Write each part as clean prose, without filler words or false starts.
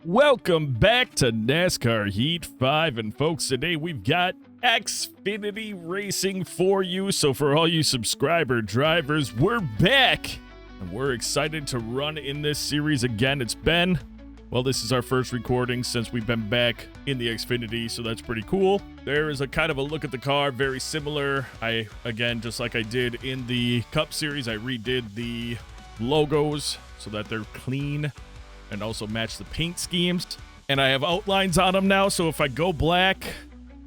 Welcome back to NASCAR Heat 5, and folks, today we've got Xfinity Racing for you. So for all you subscriber drivers, we're back, and we're excited to run in this series again. It's been, well, this is our first recording since we've been back in the Xfinity, so that's pretty cool. There is a kind of a look at the car, very similar. Again, just like I did in the Cup Series, I redid the logos so that they're clean and also match the paint schemes. And I have outlines on them now, so if I go black,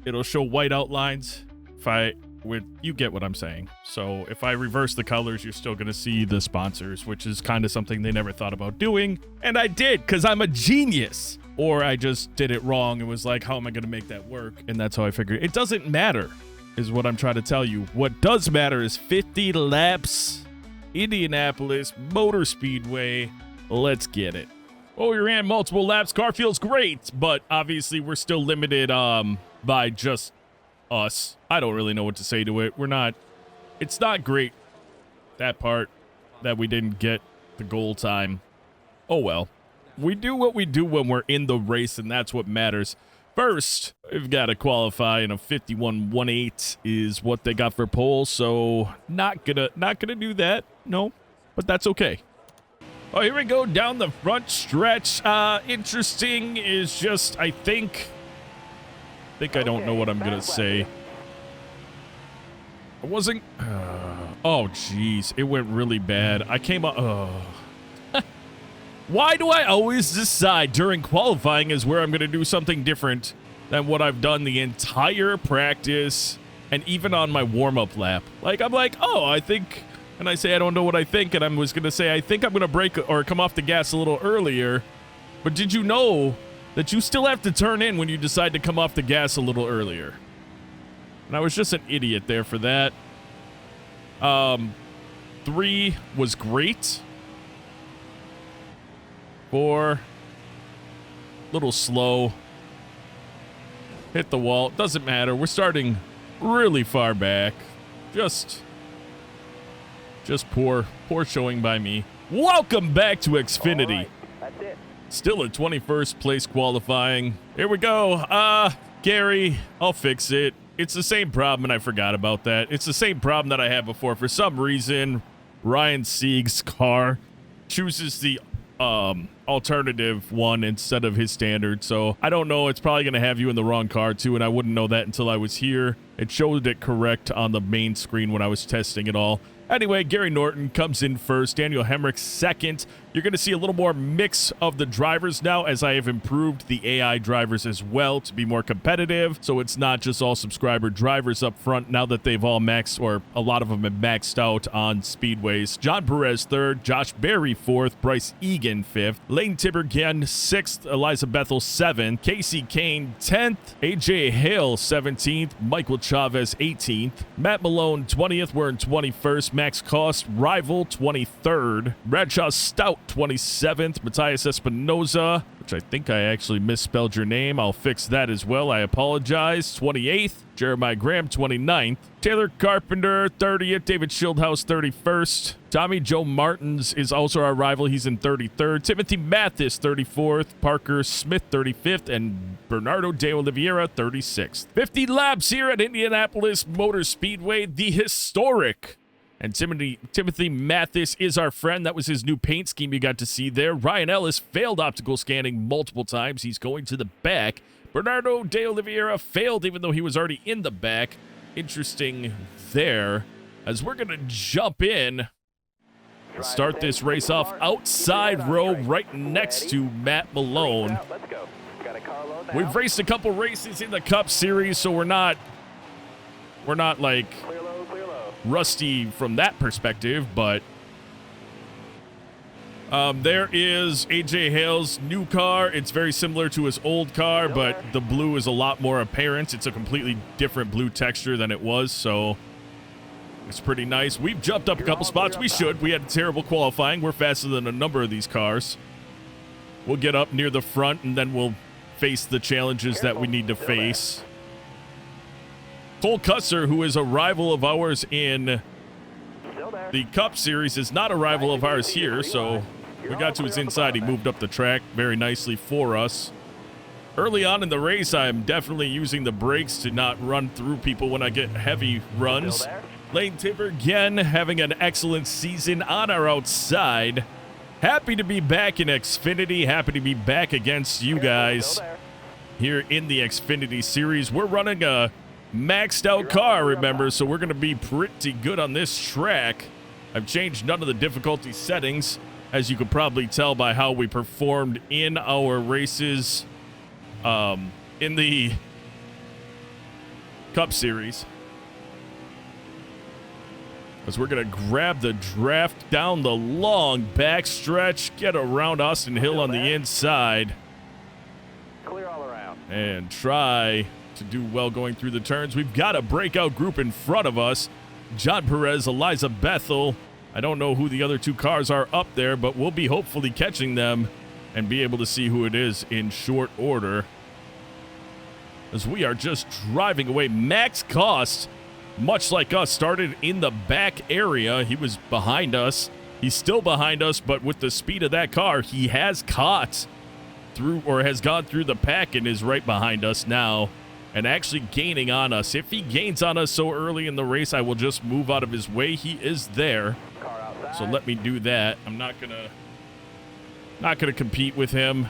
it'll show white outlines. You get what I'm saying. So if I reverse the colors, you're still gonna see the sponsors, which is kind of something they never thought about doing. And I did, because I'm a genius. Or I just did it wrong and was like, how am I gonna make that work? And that's how I figured it doesn't matter, is what I'm trying to tell you. What does matter is 50 laps, Indianapolis Motor Speedway. Let's get it. Well, we ran multiple laps. Car feels great, but obviously we're still limited by just us. I don't really know what to say to it. It's not great, that part, that we didn't get the goal time. Oh well. We do what we do when we're in the race, and that's what matters. First, we've got to qualify, and a 51.18 is what they got for pole, so not gonna do that, no, but that's okay. Oh, here we go down the front stretch. Interesting is just, I think I don't know what I'm gonna say. I wasn't, oh geez, it went really bad. I came up, Why do I always decide during qualifying is where I'm gonna do something different than what I've done the entire practice and even on my warm-up lap? Like, I'm like, oh, I think, and I say I don't know what I think, and I was going to say I think I'm going to brake or come off the gas a little earlier. But did you know that you still have to turn in when you decide to come off the gas a little earlier? And I was just an idiot there for that. 3 was great. 4, little slow. Hit the wall. Doesn't matter. We're starting really far back. Just poor showing by me. Welcome back to Xfinity. Right, that's it. Still at 21st place qualifying. Here we go. Gary, I'll fix it. It's the same problem, and I forgot about that. It's the same problem that I had before. For some reason, Ryan Sieg's car chooses the alternative one instead of his standard. So I don't know. It's probably going to have you in the wrong car too, and I wouldn't know that until I was here. It showed it correct on the main screen when I was testing it all. Anyway, Gary Norton comes in first, Daniel Hemrick second. You're going to see a little more mix of the drivers now, as I have improved the AI drivers as well to be more competitive. So it's not just all subscriber drivers up front now that they've all maxed, or a lot of them have maxed out on speedways. John Perez third, Josh Berry fourth, Bryce Egan fifth, Lane Tibergen sixth, Eliza Bethel seventh, Casey Kane 10th, AJ Hale 17th, Michael Chavez 18th, Matt Malone 20th, we're in 21st, Max Cost Rival 23rd, Bradshaw Stout 27th, Matthias Espinoza, which I think I actually misspelled your name. I'll fix that as well. I apologize. 28th, Jeremiah Graham 29th, Taylor Carpenter 30th, David Schildhouse 31st, Tommy Joe Martins is also our rival. He's in 33rd, Timothy Mathis 34th, Parker Smith 35th, and Bernardo De Oliveira 36th. 50 laps here at Indianapolis Motor Speedway, the historic. And Timothy Mathis is our friend. That was his new paint scheme you got to see there. Ryan Ellis failed optical scanning multiple times. He's going to the back. Bernardo De Oliveira failed even though he was already in the back. Interesting there, as we're going to jump in and start this race off outside row right next to Matt Malone. We've raced a couple races in the Cup Series, so we're not like rusty from that perspective, but there is AJ Hale's new car. It's very similar to his old car, but the blue is a lot more apparent. It's a completely different blue texture than it was, so it's pretty nice. We've jumped up a couple spots. We should. We had terrible qualifying. We're faster than a number of these cars. We'll get up near the front, and then we'll face the challenges that we need to face. Cole Cusser, who is a rival of ours in the Cup Series, is not a rival of ours here, so We got to his inside. He moved up the track very nicely for us. Early on in the race, I'm definitely using the brakes to not run through people when I get heavy runs. Lane Tipper again having an excellent season on our outside. Happy to be back in Xfinity. Happy to be back against you guys here in the Xfinity series. We're running a maxed out car, remember, so we're going to be pretty good on this track. I've changed none of the difficulty settings, as you could probably tell by how we performed in our races in the Cup Series. As we're going to grab the draft down the long backstretch, get around Austin Hill on the inside, clear all around, and try to do well going through the turns. We've got a breakout group in front of us. John Perez, Eliza Bethel. I don't know who the other two cars are up there, but we'll be hopefully catching them and be able to see who it is in short order. As we are just driving away. Max Cost, much like us, started in the back area. He was behind us. He's still behind us, but with the speed of that car, he has caught through, or has gone through the pack and is right behind us now and actually gaining on us. If he gains on us so early in the race, I will just move out of his way. He is there, so let me do that. I'm not gonna compete with him.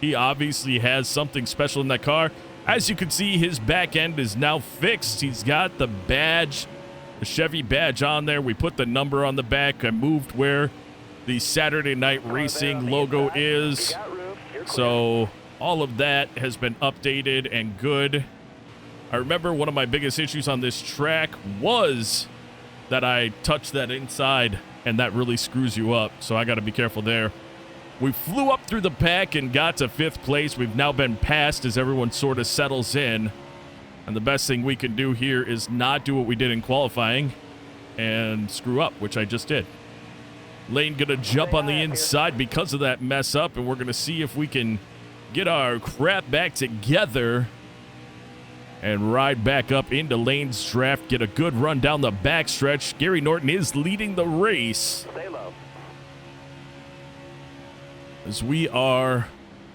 He obviously has something special in that car. As you can see, his back end is now fixed. He's got the badge, the Chevy badge on there. We put the number on the back. I moved where the Saturday Night Racing logo is. So all of that has been updated and good. I remember one of my biggest issues on this track was that I touched that inside, and that really screws you up. So I got to be careful there. We flew up through the pack and got to 5th place. We've now been passed as everyone sort of settles in. And the best thing we can do here is not do what we did in qualifying and screw up, which I just did. Lane gonna jump on the inside because of that mess up, and we're gonna see if we can get our crap back together and ride back up into Lane's draft, get a good run down the backstretch. Gary Norton is leading the race. As we are,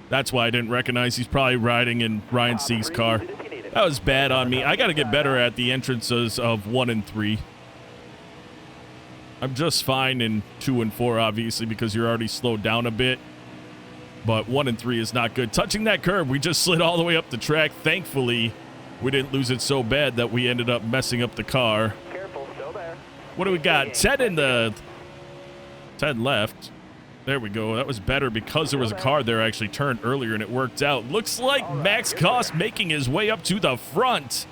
that's why I didn't recognize he's probably riding in Ryan C's car. That was bad on me. I got to get better at the entrances of 1 and 3. I'm just fine in 2 and 4, obviously, because you're already slowed down a bit. But 1 and 3 is not good. Touching that curb, we just slid all the way up the track. Thankfully, we didn't lose it so bad that we ended up messing up the car. careful, still there. What do we got? 10 in the 10 left. There we go. That was better because there was a car there I actually turned earlier and it worked out. Looks like Max Cost making his way up to the front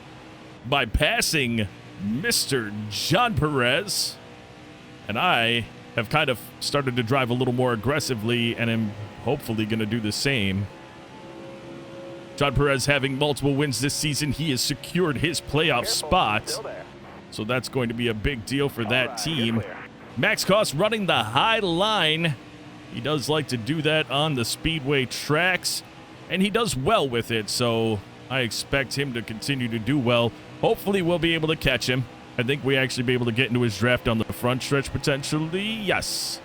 by passing Mr. John Perez. And I have kind of started to drive a little more aggressively and am hopefully going to do the same. John Perez having multiple wins this season. He has secured his playoff spot. So that's going to be a big deal for that team. Max Cost running the high line. He does like to do that on the speedway tracks, and he does well with it, so I expect him to continue to do well. Hopefully we'll be able to catch him. I think we actually be able to get into his draft on the front stretch potentially. Yes.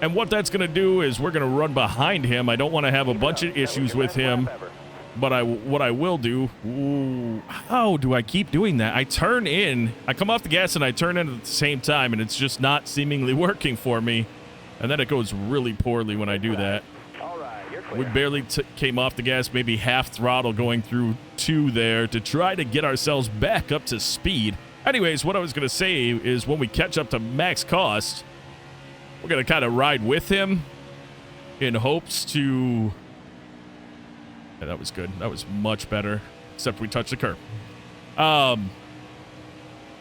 And what that's going to do is we're going to run behind him. I don't want to have a bunch of issues with him, but what I will do... Ooh, how do I keep doing that? I turn in, I come off the gas and I turn in at the same time, and it's just not seemingly working for me. And then it goes really poorly when I do that. We barely came off the gas, maybe half throttle going through 2 there to try to get ourselves back up to speed. Anyways, what I was going to say is when we catch up to Max Cost, we're going to kind of ride with him in hopes to... Yeah, that was good. That was much better, except we touched the curb. We're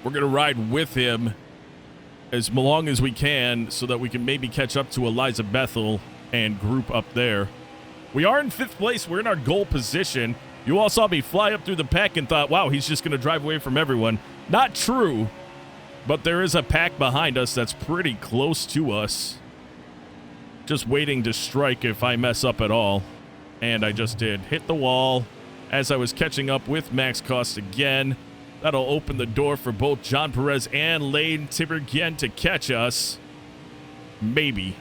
going to ride with him as long as we can so that we can maybe catch up to Eliza Bethel and group up there. We are in 5th place. We're in our goal position. You all saw me fly up through the pack and thought, wow, he's just going to drive away from everyone. Not true, but there is a pack behind us that's pretty close to us. Just waiting to strike if I mess up at all. And I just did. Hit the wall as I was catching up with Max Cost again. That'll open the door for both John Perez and Lane Tipper again to catch us. Maybe.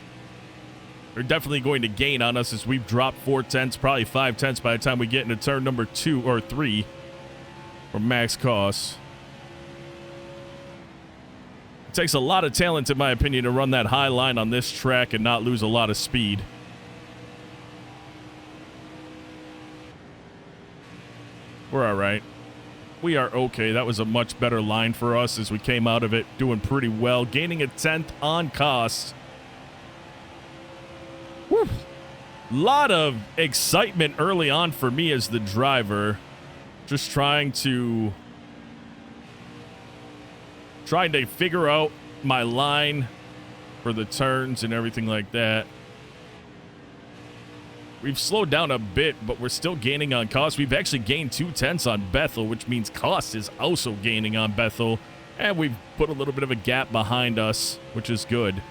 are definitely going to gain on us as we've dropped 4 tenths, probably 5 tenths by the time we get into turn number 2 or 3 for max costs. It takes a lot of talent, in my opinion, to run that high line on this track and not lose a lot of speed. We're all right. We are okay. That was a much better line for us as we came out of it doing pretty well, gaining a 10th on cost. Woo. Lot of excitement early on for me as the driver. Just trying to figure out my line for the turns and everything like that. We've slowed down a bit, but we're still gaining on cost. We've actually gained 2 tenths on Bethel, which means cost is also gaining on Bethel. And we've put a little bit of a gap behind us, which is good.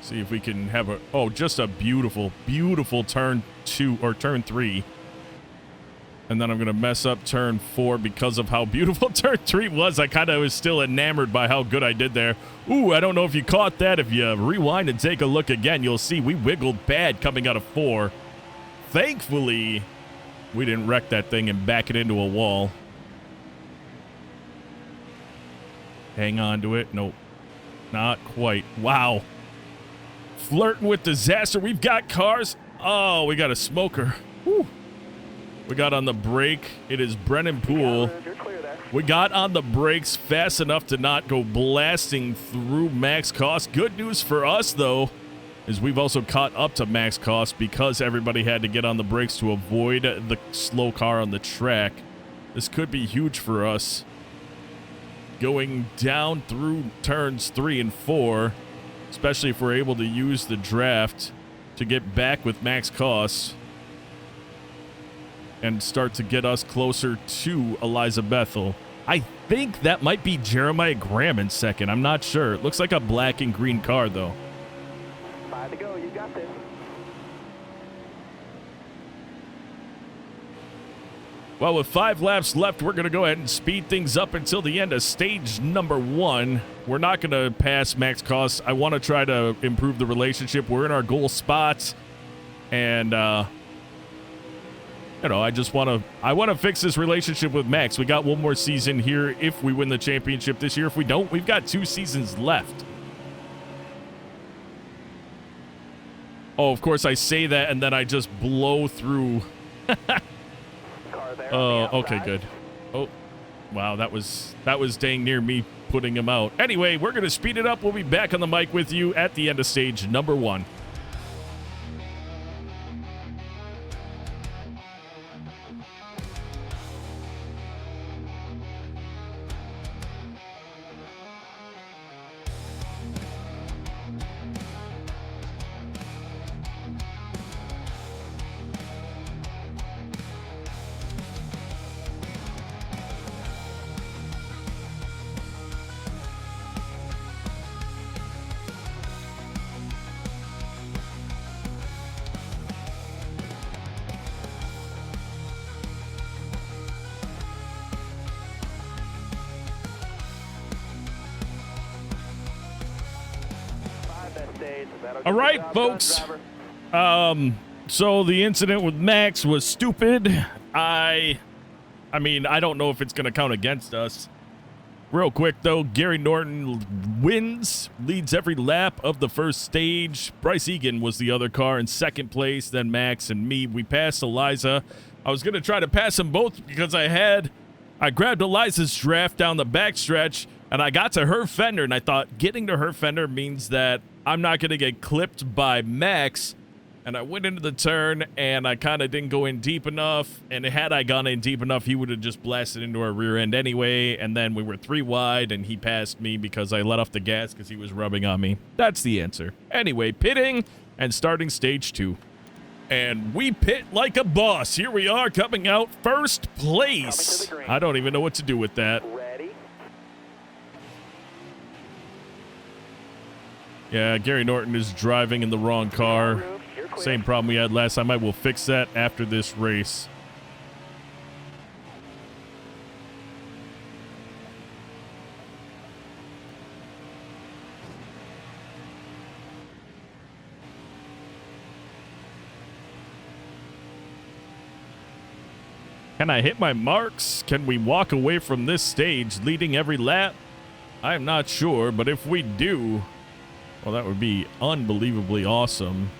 See if we can have just a beautiful, beautiful turn 2 or turn 3. And then I'm going to mess up turn 4 because of how beautiful turn 3 was. I kind of was still enamored by how good I did there. Ooh, I don't know if you caught that. If you rewind and take a look again, you'll see we wiggled bad coming out of 4. Thankfully, we didn't wreck that thing and back it into a wall. Hang on to it. Nope. Not quite. Wow. Flirting with disaster. We've got cars. Oh, we got a smoker. Whew. We got on the brake. It is Brennan Poole. We got on the brakes fast enough to not go blasting through max cost. Good news for us, though, is we've also caught up to max cost because everybody had to get on the brakes to avoid the slow car on the track. This could be huge for us. Going down through turns 3 and 4, especially if we're able to use the draft to get back with max costs and start to get us closer to Eliza Bethel. I think that might be Jeremiah Graham in second. I'm not sure. It looks like a black and green car, though. 5 to go. You got this. Well, with 5 laps left, we're going to go ahead and speed things up until the end of stage number 1. We're not going to pass max costs. I want to try to improve the relationship. We're in our goal spots, and I just want to fix this relationship with Max. We got one more season here if we win the championship this year. If we don't, we've got 2 seasons left. Oh, of course I say that and then I just blow through. Oh, okay, good. Oh, wow, that was dang near me putting him out. Anyway, we're going to speed it up. We'll be back on the mic with you at the end of stage number 1. All right, folks. So the incident with Max was stupid. I mean, I don't know if it's going to count against us. Real quick, though, Gary Norton wins, leads every lap of the first stage. Bryce Egan was the other car in second place, then Max and me. We passed Eliza. I was going to try to pass them both because I grabbed Eliza's draft down the backstretch, and I got to her fender, and I thought getting to her fender means that I'm not going to get clipped by Max. And I went into the turn, and I kind of didn't go in deep enough. And had I gone in deep enough, he would have just blasted into our rear end anyway. And then we were 3 wide, and he passed me because I let off the gas because he was rubbing on me. That's the answer. Anyway, pitting and starting stage 2. And we pit like a boss. Here we are coming out first place. I don't even know what to do with that. Yeah, Gary Norton is driving in the wrong car. Same problem we had last time. I will fix that after this race. Can I hit my marks? Can we walk away from this stage leading every lap? I'm not sure, but if we do, well, that would be unbelievably awesome.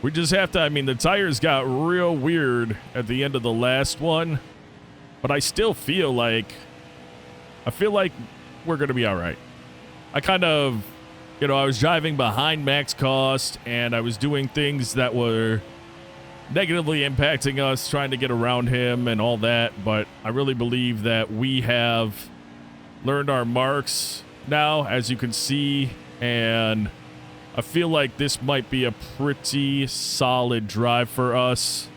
We just have to, I mean, the tires got real weird at the end of the last one, but I still feel like, we're going to be all right. I kind of, you know, I was driving behind Max Cost, and I was doing things that were negatively impacting us, trying to get around him and all that, but I really believe that we have learned our marks now, as you can see, and I feel like this might be a pretty solid drive for us.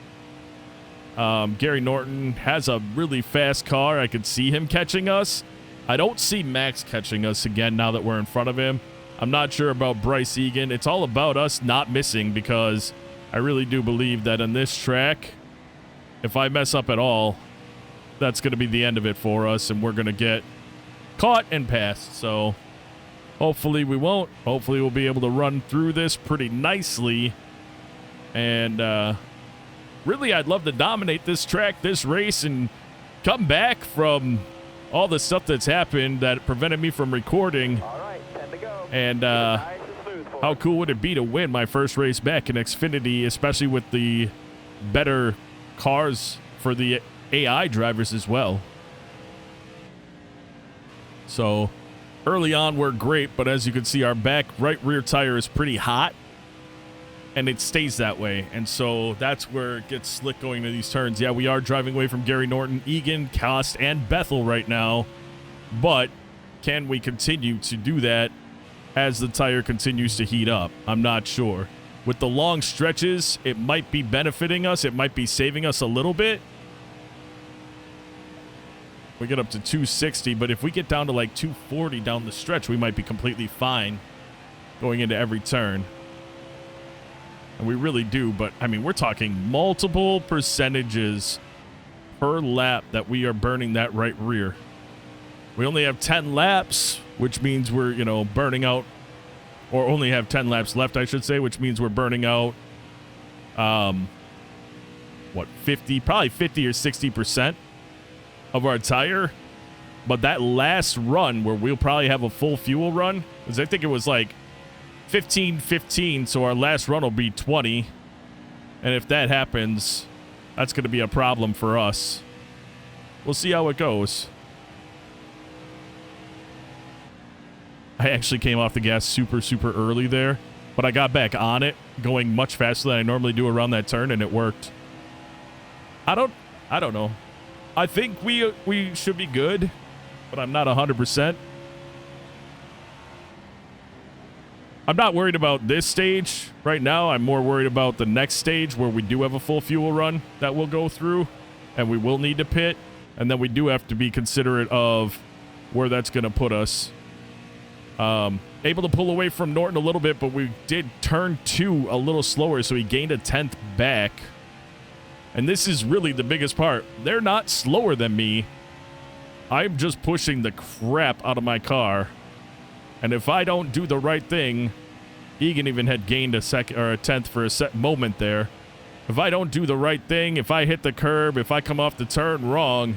Gary Norton has a really fast car. I could see him catching us. I don't see Max catching us again now that we're in front of him. I'm not sure about Bryce Egan. It's all about us not missing, because I really do believe that on this track, if I mess up at all, that's going to be the end of it for us, and we're going to get caught and passed. So hopefully we won't. Hopefully we'll be able to run through this pretty nicely. And really, I'd love to dominate this track, this race, and come back from all the stuff that's happened that prevented me from recording. All right, 10 to go. And Nice and smooth for how us. cool would it be to win my first race back in Xfinity, especially with the better cars for the AI drivers as well. So early on, we're great, but as you can see, our back right rear tire is pretty hot, and it stays that way. And so that's where it gets slick going to these turns. Yeah, we are driving away from Gary Norton, Egan, Cost, and Bethel right now, but can we continue to do that as the tire continues to heat up? I'm not sure. With the long stretches, it might be benefiting us. It might be saving us a little bit. We get up to 260, but if we get down to like 240 down the stretch, we might be completely fine going into every turn. And we really do, but I mean, we're talking multiple percentages per lap that we are burning that right rear. We only have 10 laps, which means we're, you know, burning out, or only have 10 laps left, I should say, which means we're burning out, what, 50, probably 50 or 60% of our tire. But that last run where we'll probably have a full fuel run, because I think it was like 15, so our last run will be 20. And if that happens, that's going to be a problem for us. We'll see how it goes. I actually came off the gas super early there, but I got back on it going much faster than I normally do around that turn, and it worked. I don't know. I think we should be good, but I'm not 100%. I'm not worried about this stage right now. I'm more worried about the next stage where we do have a full fuel run that we'll go through, and we will need to pit, and then we do have to be considerate of where that's going to put us. Able to pull away from Norton a little bit, but we did turn 2 a little slower, so he gained a 10th back. And this is really the biggest part. They're not slower than me. I'm just pushing the crap out of my car. And if I don't do the right thing, Egan even had gained a second or a 10th for a set moment there. If I don't do the right thing, if I hit the curb, if I come off the turn wrong,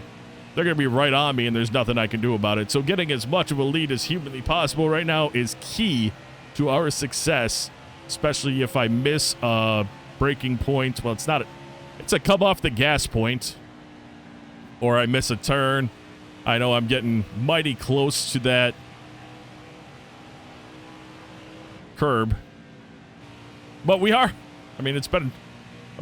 they're going to be right on me, and there's nothing I can do about it. So getting as much of a lead as humanly possible right now is key to our success, especially if I miss a braking point. Well, it's not it's a come off the gas point, or I miss a turn. I know I'm getting mighty close to that curb, but we are. I mean, I'm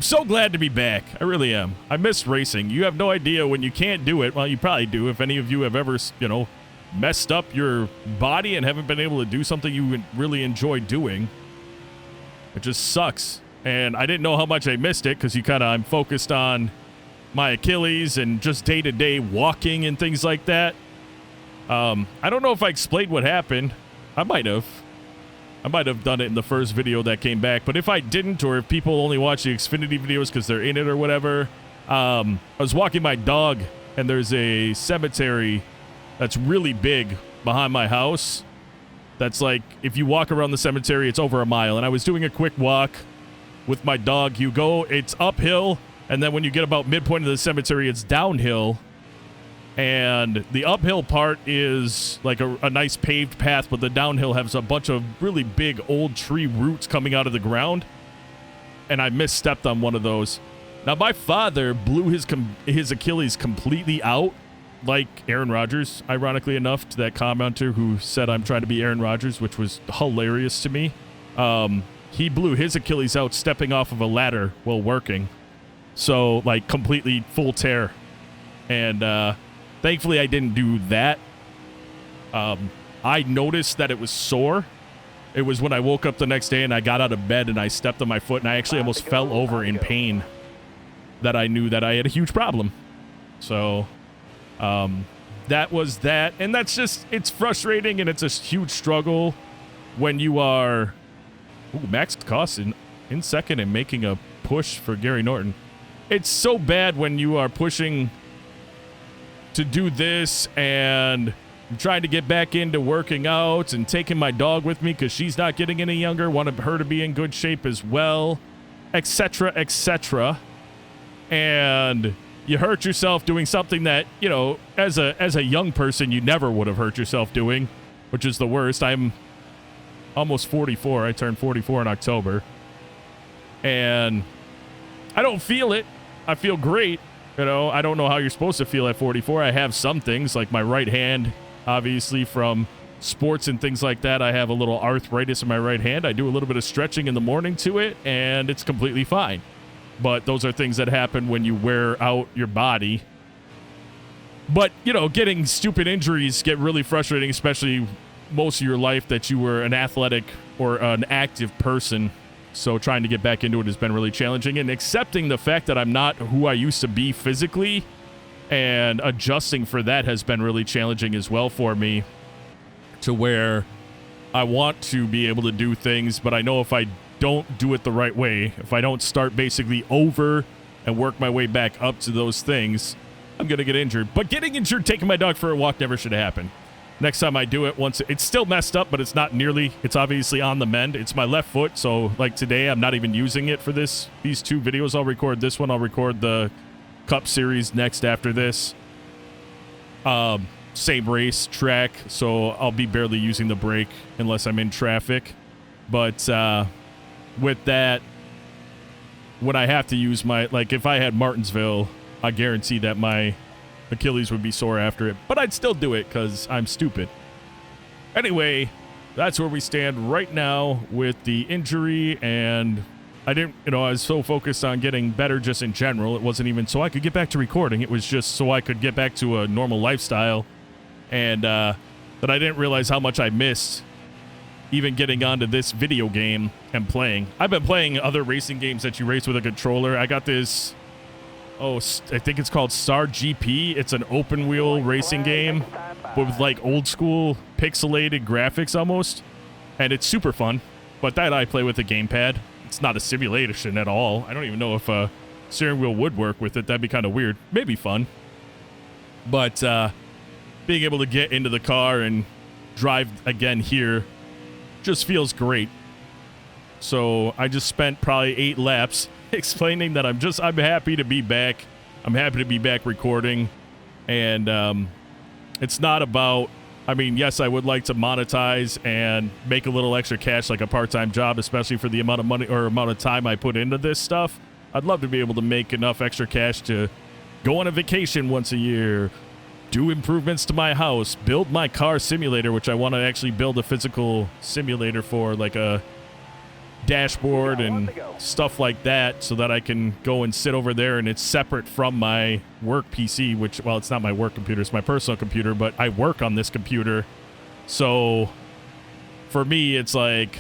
so glad to be back. I really am. I miss racing. You have no idea when you can't do it. Well, you probably do. If any of you have ever, you know, messed up your body and haven't been able to do something you really enjoy doing, it just sucks. And I didn't know how much I missed it because I'm focused on my Achilles and just day-to-day walking and things like that. I don't know if I explained what happened. I might have done it in the first video that came back, but if I didn't, or if people only watch the Xfinity videos because they're in it or whatever, I was walking my dog, and there's a cemetery that's really big behind my house. That's like, if you walk around the cemetery, it's over a mile, and I was doing a quick walk with my dog. It's uphill, and then when you get about midpoint of the cemetery, it's downhill. And the uphill part is like a nice paved path, but the downhill has a bunch of really big old tree roots coming out of the ground. And I misstepped on one of those. Now, my father blew his Achilles completely out, like Aaron Rodgers, ironically enough, to that commenter who said I'm trying to be Aaron Rodgers, which was hilarious to me. He blew his Achilles out stepping off of a ladder while working. So, like, completely full tear. And, thankfully, I didn't do that. I noticed that it was sore. It was when I woke up the next day and I got out of bed and I stepped on my foot and I actually almost fell over in pain that I knew that I had a huge problem. So, that was that. And that's just, it's frustrating and it's a huge struggle when you are... Ooh, Max Costin in second and making a push for Gary Norton. It's so bad when you are pushing to do this and I'm trying to get back into working out and taking my dog with me because she's not getting any younger. Want her to be in good shape as well, etc., etc. And you hurt yourself doing something that, you know, as a young person, you never would have hurt yourself doing, which is the worst. I'm almost 44. I turned 44 in October. And I don't feel it. I feel great. You know, I don't know how you're supposed to feel at 44. I have some things like my right hand, obviously from sports and things like that. I have a little arthritis in my right hand. I do a little bit of stretching in the morning to it, and it's completely fine. But those are things that happen when you wear out your body. But, you know, getting stupid injuries get really frustrating, especially most of your life that you were an athletic or an active person. So trying to get back into it has been really challenging, and accepting the fact that I'm not who I used to be physically and adjusting for that has been really challenging as well for me, to where I want to be able to do things, but I know if I don't do it the right way, if I don't start basically over and work my way back up to those things, I'm going to get injured. But getting injured taking my dog for a walk never should have happened. Next time I do it, once it's still messed up, but it's not nearly, it's obviously on the mend. It's my left foot, so like today, I'm not even using it for these two videos. I'll record this one. I'll record the Cup Series next after this. Same race track, so I'll be barely using the brake unless I'm in traffic. But with that, when I have to use my, like if I had Martinsville, I guarantee that my Achilles would be sore after it, but I'd still do it because I'm stupid. Anyway, that's where we stand right now with the injury, and I didn't, you know, I was so focused on getting better just in general. It wasn't even so I could get back to recording. It was just so I could get back to a normal lifestyle, and that I didn't realize how much I missed even getting onto this video game and playing. I've been playing other racing games that you race with a controller. I got this... Oh, I think it's called Star GP. It's an open wheel racing game, but with like old school pixelated graphics almost. And it's super fun. But that I play with a gamepad. It's not a simulation at all. I don't even know if a steering wheel would work with it. That'd be kind of weird. Maybe fun. But being able to get into the car and drive again here just feels great. So I just spent probably 8 laps explaining that I'm happy to be back. I'm happy to be back recording. And it's not about, I mean, yes, I would like to monetize and make a little extra cash like a part-time job, especially for the amount of money or amount of time I put into this stuff. I'd love to be able to make enough extra cash to go on a vacation once a year, do improvements to my house, build my car simulator, which I want to actually build a physical simulator for, like a dashboard and stuff like that, so that I can go and sit over there and it's separate from my work PC, which, well, it's not my work computer, it's my personal computer, but I work on this computer. So for me, it's like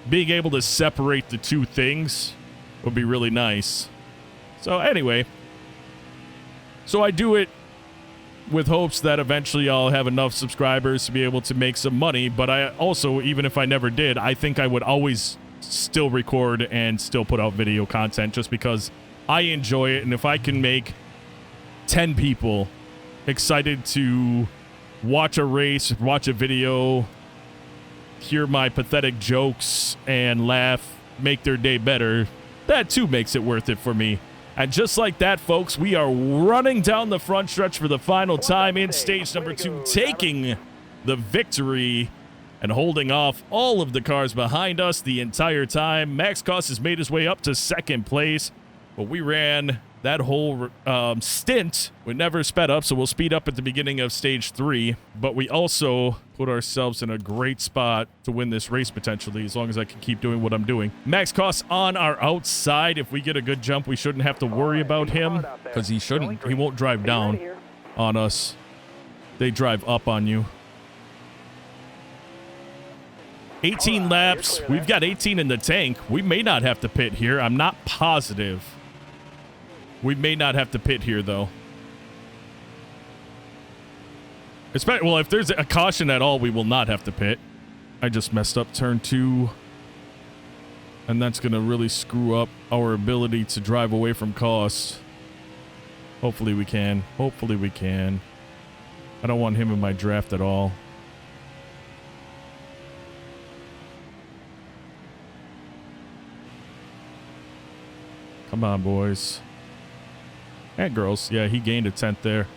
being able to separate the two things would be really nice. So anyway, so I do it with hopes that eventually I'll have enough subscribers to be able to make some money, but I also, even if I never did, I think I would always still record and still put out video content just because I enjoy it. And if I can make 10 people excited to watch a race, watch a video, hear my pathetic jokes and laugh, make their day better, that too makes it worth it for me. And just like that, folks, we are running down the front stretch for the final time in stage number 2, taking the victory and holding off all of the cars behind us the entire time. Max Cost has made his way up to second place, but we ran that whole stint. We never sped up, so we'll speed up at the beginning of stage 3, but we also put ourselves in a great spot to win this race potentially, as long as I can keep doing what I'm doing. Max Cost on our outside. If we get a good jump, we shouldn't have to worry about him, because he won't drive down on us. They drive up on you. 18 laps. We've got 18 in the tank. We may not have to pit here. I'm not positive. We may not have to pit here, though. Well, if there's a caution at all, we will not have to pit. I just messed up turn 2. And that's going to really screw up our ability to drive away from Cost. Hopefully we can. Hopefully we can. I don't want him in my draft at all. Come on, boys. And girls. Yeah, he gained a 10th there.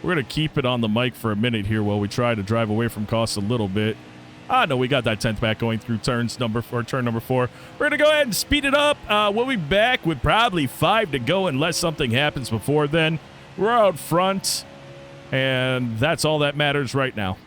We're going to keep it on the mic for a minute here while we try to drive away from Cost a little bit. Ah, no, we got that 10th back going through turn number 4. We're going to go ahead and speed it up. We'll be back with probably 5 to go unless something happens before then. We're out front, and that's all that matters right now.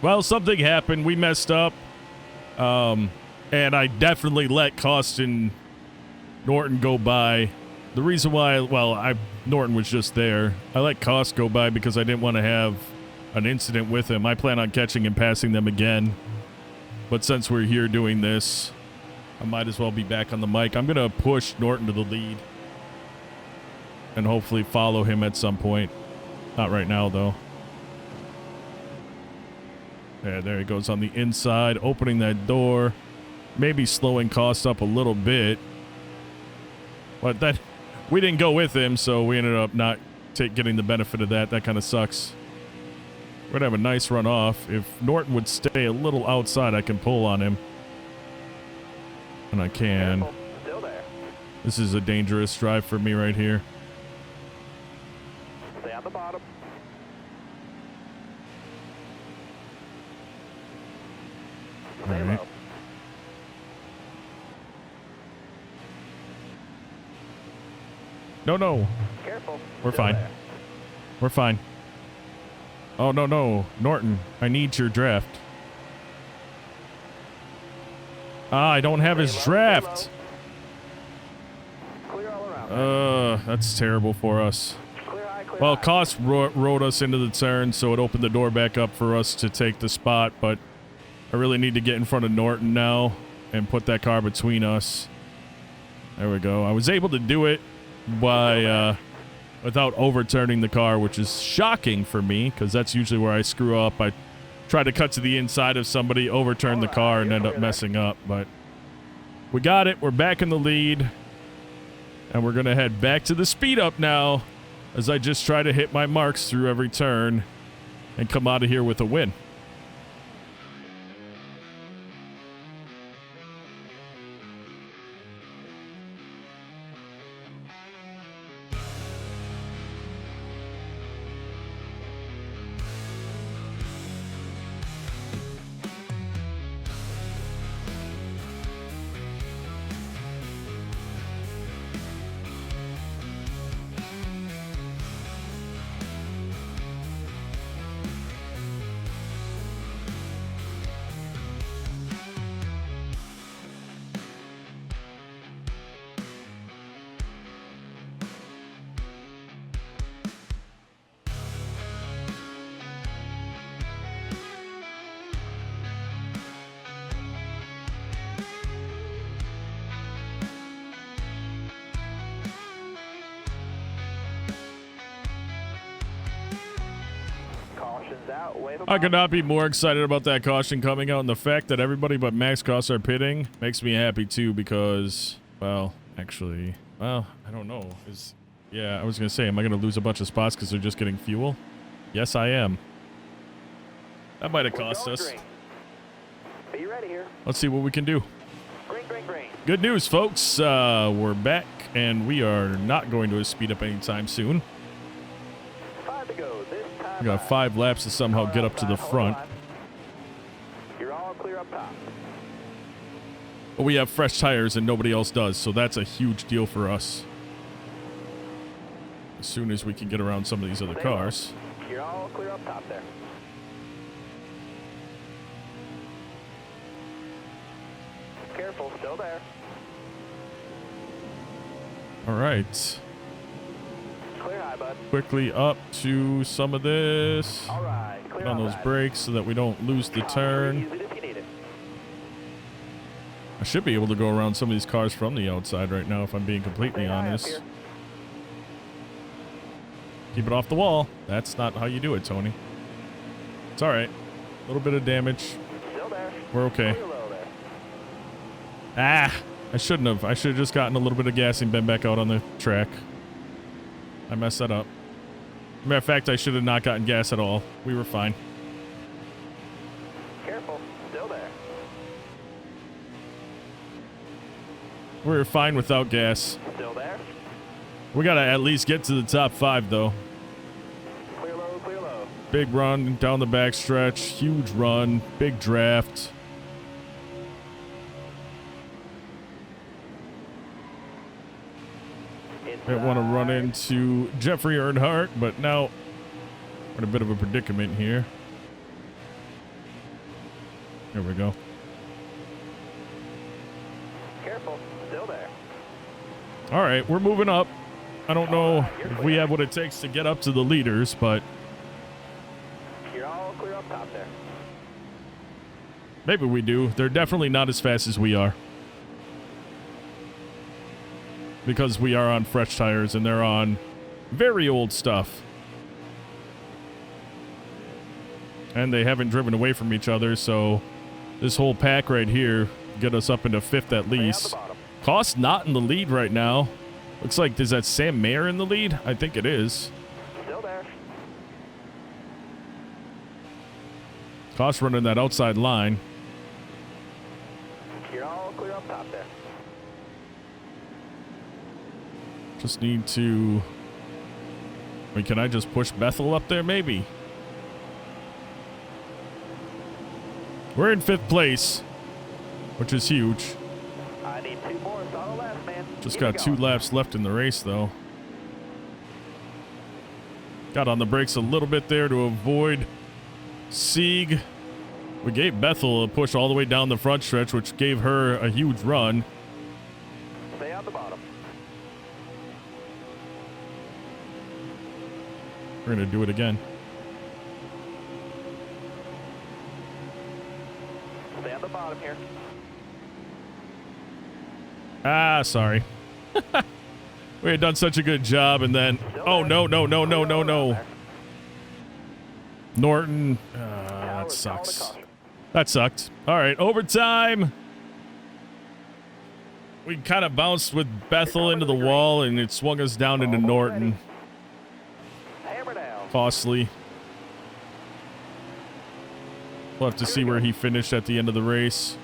Well, something happened. We messed up. And I definitely let Cost and Norton go by. The reason why, well, Norton was just there. I let Cost go by because I didn't want to have an incident with him. I plan on catching and passing them again. But since we're here doing this, I might as well be back on the mic. I'm going to push Norton to the lead. And hopefully follow him at some point. Not right now, though. Yeah, there he goes on the inside, opening that door. Maybe slowing Cost up a little bit. But that we didn't go with him, so we ended up not getting the benefit of that. That kind of sucks. We're going to have a nice run off. If Norton would stay a little outside, I can pull on him. And I can. Still there. This is a dangerous drive for me right here. Stay on the bottom. All right. No. Careful. We're fine. We're fine. Oh, no. Norton, I need your draft. I don't have his draft. Clear all around. That's terrible for us. Clear high, clear Well, high. Cost rode us into the turn, so it opened the door back up for us to take the spot, but I really need to get in front of Norton now and put that car between us. There we go. I was able to do it by without overturning the car, which is shocking for me because that's usually where I screw up. I try to cut to the inside of somebody, overturn the car, and end up messing up. But we got it. We're back in the lead. And we're going to head back to the speed up now as I just try to hit my marks through every turn and come out of here with a win. Caution's out. Wave I could not be more excited about that caution coming out, and the fact that everybody but Max Cost are pitting makes me happy too because, well, Actually, well, I don't know. Yeah, I was going to say, am I going to lose a bunch of spots because they're just getting fuel? Yes, I am. That might have cost us. Green. Be ready here. Let's see what we can do. Green, green, green. Good news, folks. We're back, and we are not going to speed up anytime soon. 5 to go. This time. We got 5 laps to somehow get up to the front. You're all clear up top. But we have fresh tires and nobody else does, so that's a huge deal for us. As soon as we can get around some of these other cars. You're all clear up top there. Careful, still there. All right. Clear high, bud. Quickly up to some of this. All right, clear On those brakes so that we don't lose the turn. Use it if you need it. I should be able to go around some of these cars from the outside right now if I'm being completely Stay high up honest. here. Keep it off the wall. That's not how you do it, Tony. It's all right. A little bit of damage. Still there. We're okay. Clear low there. Ah, I shouldn't have. I should have just gotten a little bit of gas and been back out on the track. I messed that up. Matter of fact, I should have not gotten gas at all. We were fine. Careful, still there. We were fine without gas. Still there. We got to at least get to the top 5, though. Clear low, clear low. Big run down the backstretch. Huge run. Big draft. Didn't want to run into Jeffrey Earnhardt, but now we're in a bit of a predicament here. There we go. Careful, still there. All right, we're moving up. I don't know if we have what it takes to get up to the leaders, but You're all clear up top there. maybe we do. They're definitely not as fast as we are. Because we are on fresh tires and they're on very old stuff. And they haven't driven away from each other, so this whole pack right here get us up into 5th at least. Cost not in the lead right now. Looks like, is that Sam Mayer in the lead? I think it is. Still there. Cost running that outside line. You're all clear up top there. Just need to... Wait, can I just push Bethel up there? Maybe. We're in 5th place, which is huge. I need 2 more. It's on the last, man. Just Keep it got 2 going. laps left in the race, though. Got on the brakes a little bit there to avoid Sieg. We gave Bethel a push all the way down the front stretch, which gave her a huge run. Stay on the bottom. We're going to do it again. Stay on the bottom here. Ah, sorry. We had done such a good job, and then... Oh, no, no, no, no, no, no. Norton. That sucks. That sucked. All right, overtime. We kind of bounced with Bethel into the wall, and it swung us down into Norton. Hammer down. Costly. We'll have to see where he finished at the end of the race.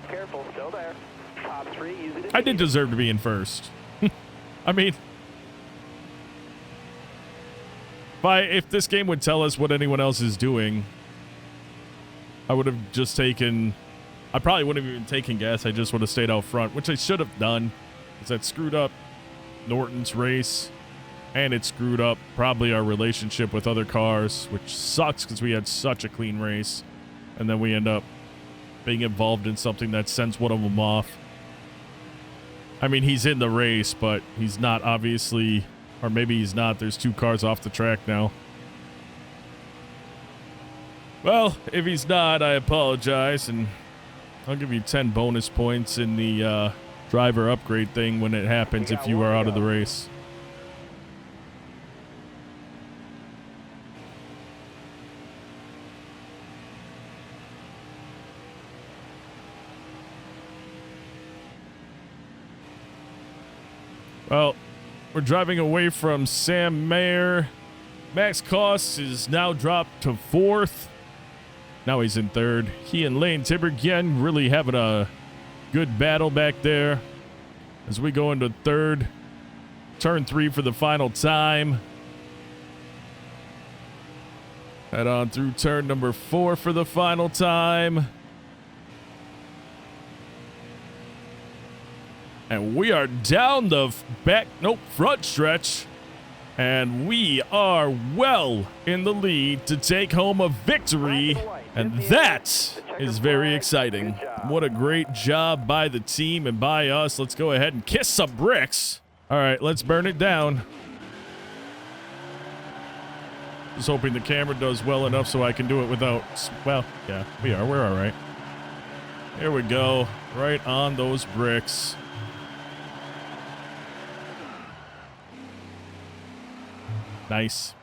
Careful, still there. Top 3, use it. I did deserve to be in first. I mean, if this game would tell us what anyone else is doing, I would have just taken... I probably wouldn't have even taken gas. I just would have stayed out front, which I should have done, because that screwed up Norton's race, and it screwed up probably our relationship with other cars, which sucks because we had such a clean race, and then we end up being involved in something that sends one of them off. I mean, he's in the race, but he's not obviously, or maybe he's not. There's 2 cars off the track now. Well, if he's not, I apologize, and I'll give you 10 bonus points in the driver upgrade thing when it happens if you are out of the race. Well, we're driving away from Sam Mayer. Max Cost is now dropped to 4th. Now he's in 3rd. He and Lane Tiberghien really having a good battle back there as we go into 3rd. Turn 3 for the final time. Head on through turn number 4 for the final time. And we are down the front stretch. And we are well in the lead to take home a victory. And that is very exciting. What a great job by the team and by us. Let's go ahead and kiss some bricks. All right, let's burn it down. Just hoping the camera does well enough so I can do it without, well, yeah, we're all right. Here we go, right on those bricks. Nice.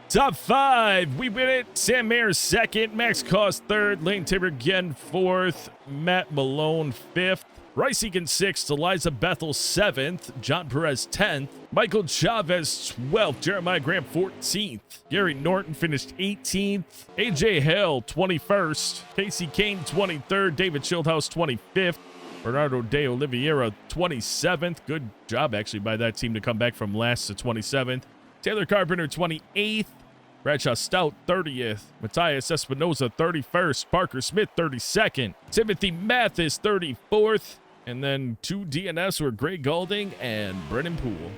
Top 5, we win it. Sam Mayer 2nd, Max Cost 3rd, Lane Tiberghien 4th, Matt Malone 5th, Bryce Egan 6th, Eliza Bethel 7th, John Perez 10th, Michael Chavez 12th, Jeremiah Graham 14th, Gary Norton finished 18th, AJ Hale 21st, Casey Kane 23rd, David Schildhouse 25th, Bernardo De Oliveira 27th. Good job actually by that team to come back from last to 27th. Taylor Carpenter 28th, Bradshaw Stout 30th, Matthias Espinoza 31st, Parker Smith 32nd, Timothy Mathis 34th, and then 2 DNFs were Greg Goulding and Brennan Poole.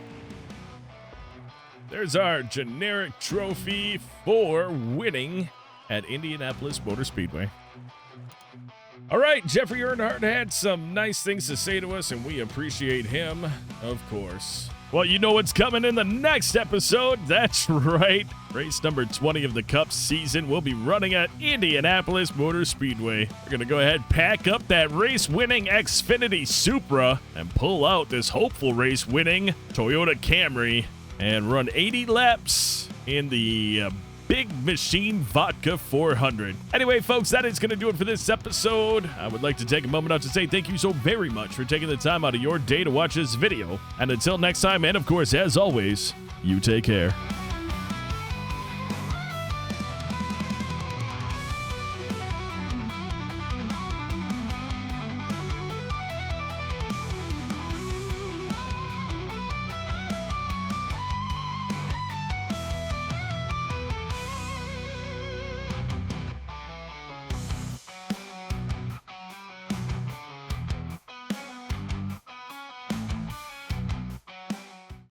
There's our generic trophy for winning at Indianapolis Motor Speedway. All right, Jeffrey Earnhardt had some nice things to say to us, and we appreciate him, of course. Well, you know what's coming in the next episode. That's right. Race number 20 of the Cup season will be running at Indianapolis Motor Speedway. We're going to go ahead, pack up that race-winning Xfinity Supra, and pull out this hopeful race-winning Toyota Camry, and run 80 laps in the Big Machine Vodka 400. Anyway, folks, that is going to do it for this episode. I would like to take a moment out to say thank you so very much for taking the time out of your day to watch this video. And until next time, and of course, as always, you take care.